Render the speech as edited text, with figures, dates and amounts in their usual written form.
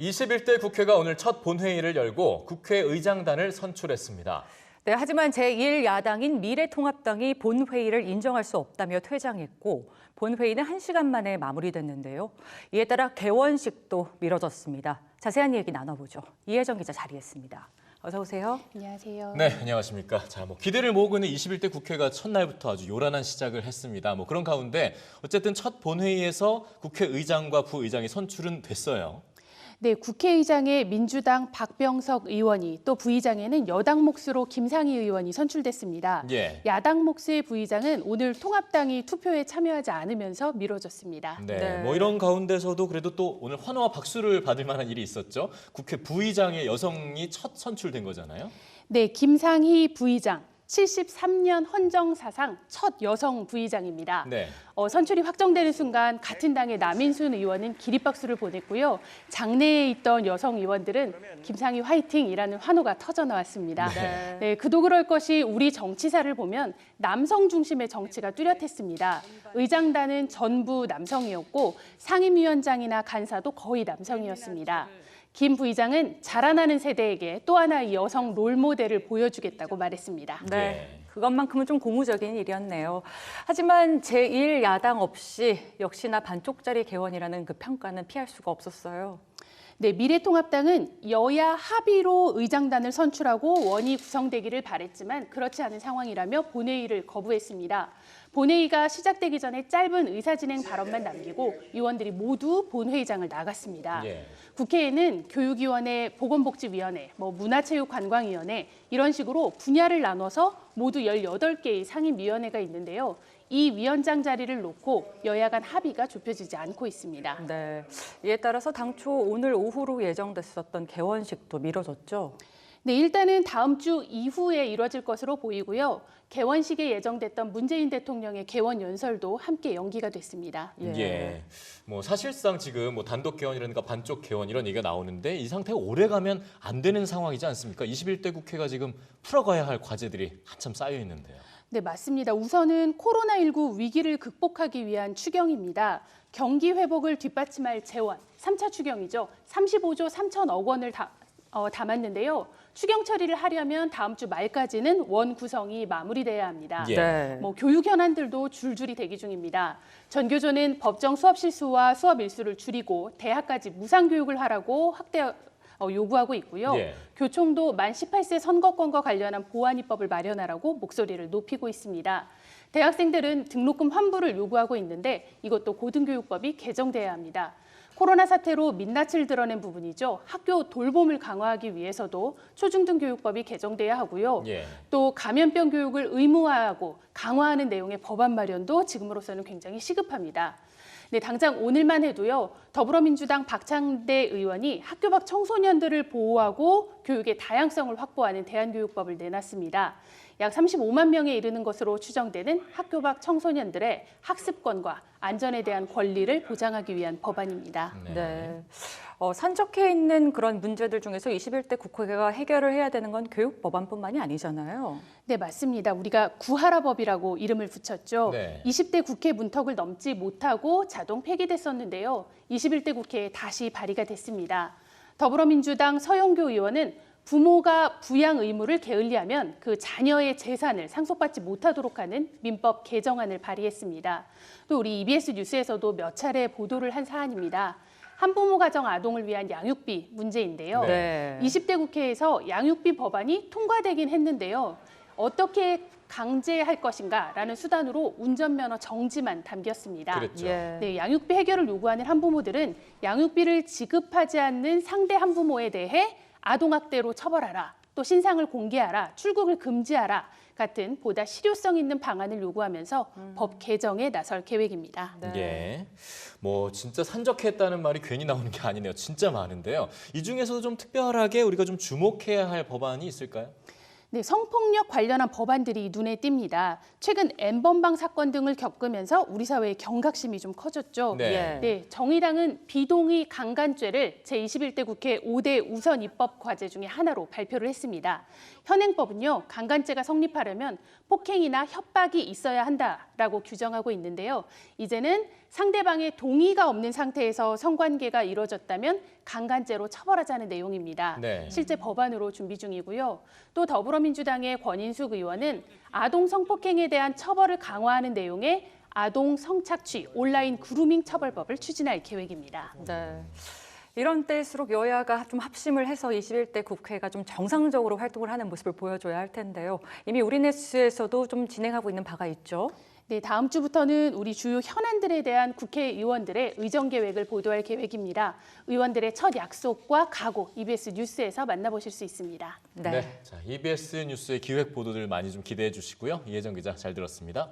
21대 국회가 오늘 첫 본회의를 열고 국회의장단을 선출했습니다. 네, 하지만 제1야당인 미래통합당이 본회의를 인정할 수 없다며 퇴장했고 본회의는 1시간 만에 마무리됐는데요. 이에 따라 개원식도 미뤄졌습니다. 자세한 얘기 나눠보죠. 이혜정 기자 자리했습니다. 어서 오세요. 안녕하세요. 네, 안녕하십니까. 기대를 모으고 있는 21대 국회가 첫날부터 아주 요란한 시작을 했습니다. 그런 가운데 어쨌든 첫 본회의에서 국회의장과 부의장이 선출은 됐어요. 네, 국회의장에 민주당 박병석 의원이 또 부의장에는 여당 몫으로 김상희 의원이 선출됐습니다. 예. 야당 몫의 부의장은 오늘 통합당이 투표에 참여하지 않으면서 미뤄졌습니다. 네, 이런 가운데서도 그래도 또 오늘 환호와 박수를 받을 만한 일이 있었죠. 국회 부의장의 여성이 첫 선출된 거잖아요. 네, 김상희 부의장. 73년 헌정사상 첫 여성 부의장입니다. 네. 선출이 확정되는 순간 같은 당의 남인순 의원은 기립박수를 보냈고요. 장내에 있던 여성 의원들은 김상희 화이팅이라는 환호가 터져나왔습니다. 네, 그도 그럴 것이 우리 정치사를 보면 남성 중심의 정치가 뚜렷했습니다. 의장단은 전부 남성이었고 상임위원장이나 간사도 거의 남성이었습니다. 김 부의장은 자라나는 세대에게 또 하나의 여성 롤모델을 보여주겠다고 말했습니다. 네, 그것만큼은 좀 고무적인 일이었네요. 하지만 제1야당 없이 역시나 반쪽짜리 개원이라는 그 평가는 피할 수가 없었어요. 네, 미래통합당은 여야 합의로 의장단을 선출하고 원이 구성되기를 바랬지만 그렇지 않은 상황이라며 본회의를 거부했습니다. 본회의가 시작되기 전에 짧은 의사진행 발언만 남기고 의원들이 모두 본회의장을 나갔습니다. 예. 국회에는 교육위원회, 보건복지위원회, 문화체육관광위원회 이런 식으로 분야를 나눠서 모두 18개의 상임위원회가 있는데요. 이 위원장 자리를 놓고 여야 간 합의가 좁혀지지 않고 있습니다. 네, 이에 따라서 당초 오늘 오후로 예정됐었던 개원식도 미뤄졌죠. 네, 일단은 다음 주 이후에 이뤄질 것으로 보이고요. 개원식에 예정됐던 문재인 대통령의 개원 연설도 함께 연기가 됐습니다. 예. 사실상 지금 단독 개원이라든가 반쪽 개원 이런 얘기가 나오는데 이 상태가 오래 가면 안 되는 상황이지 않습니까? 21대 국회가 지금 풀어가야 할 과제들이 한참 쌓여 있는데요. 네, 맞습니다. 우선은 코로나19 위기를 극복하기 위한 추경입니다. 경기 회복을 뒷받침할 재원, 3차 추경이죠. 35조 3천억 원을 담았는데요. 추경 처리를 하려면 다음 주 말까지는 원 구성이 마무리돼야 합니다. 예. 네. 교육 현안들도 줄줄이 대기 중입니다. 전교조는 법정 수업 실수와 수업 일수를 줄이고 대학까지 무상 교육을 하라고 확대 요구하고 있고요. 예. 교총도 만 18세 선거권과 관련한 보완 입법을 마련하라고 목소리를 높이고 있습니다. 대학생들은 등록금 환불을 요구하고 있는데 이것도 고등교육법이 개정돼야 합니다. 코로나 사태로 민낯을 드러낸 부분이죠. 학교 돌봄을 강화하기 위해서도 초중등교육법이 개정돼야 하고요. 예. 또 감염병 교육을 의무화하고 강화하는 내용의 법안 마련도 지금으로서는 굉장히 시급합니다. 네, 당장 오늘만 해도요. 더불어민주당 박창대 의원이 학교 밖 청소년들을 보호하고 교육의 다양성을 확보하는 대안교육법을 내놨습니다. 약 35만 명에 이르는 것으로 추정되는 학교 밖 청소년들의 학습권과 안전에 대한 권리를 보장하기 위한 법안입니다. 네. 산적해 있는 그런 문제들 중에서 21대 국회가 해결을 해야 되는 건 교육 법안뿐만이 아니잖아요. 네, 맞습니다. 우리가 구하라법이라고 이름을 붙였죠. 네. 20대 국회 문턱을 넘지 못하고 자동 폐기됐었는데요. 21대 국회에 다시 발의가 됐습니다. 더불어민주당 서영교 의원은 부모가 부양 의무를 게을리하면 그 자녀의 재산을 상속받지 못하도록 하는 민법 개정안을 발의했습니다. 또 우리 EBS 뉴스에서도 몇 차례 보도를 한 사안입니다. 한부모 가정 아동을 위한 양육비 문제인데요. 네. 20대 국회에서 양육비 법안이 통과되긴 했는데요. 어떻게 강제할 것인가라는 수단으로 운전면허 정지만 담겼습니다. 그랬죠. 예. 네, 양육비 해결을 요구하는 한부모들은 양육비를 지급하지 않는 상대 한부모에 대해 아동학대로 처벌하라, 또 신상을 공개하라, 출국을 금지하라 같은 보다 실효성 있는 방안을 요구하면서 법 개정에 나설 계획입니다. 네. 예. 진짜 산적했다는 말이 괜히 나오는 게 아니네요. 진짜 많은데요. 이 중에서도 좀 특별하게 우리가 좀 주목해야 할 법안이 있을까요? 네, 성폭력 관련한 법안들이 눈에 띕니다. 최근 N번방 사건 등을 겪으면서 우리 사회의 경각심이 좀 커졌죠. 네. 네, 정의당은 비동의 강간죄를 제21대 국회 5대 우선 입법 과제 중에 하나로 발표를 했습니다. 현행법은요, 강간죄가 성립하려면 폭행이나 협박이 있어야 한다라고 규정하고 있는데요. 이제는 상대방의 동의가 없는 상태에서 성관계가 이루어졌다면 강간죄로 처벌하자는 내용입니다. 네. 실제 법안으로 준비 중이고요. 또 더불어민주당의 권인숙 의원은 아동 성폭행에 대한 처벌을 강화하는 내용의 아동 성착취 온라인 그루밍 처벌법을 추진할 계획입니다. 네. 이런 때일수록 여야가 좀 합심을 해서 21대 국회가 좀 정상적으로 활동을 하는 모습을 보여줘야 할 텐데요. 이미 우리뉴스에서도 좀 진행하고 있는 바가 있죠. 네, 다음 주부터는 우리 주요 현안들에 대한 국회의원들의 의정 계획을 보도할 계획입니다. 의원들의 첫 약속과 각오, EBS 뉴스에서 만나보실 수 있습니다. 네. 자, EBS 뉴스의 기획 보도들 많이 좀 기대해 주시고요. 이혜정 기자 잘 들었습니다.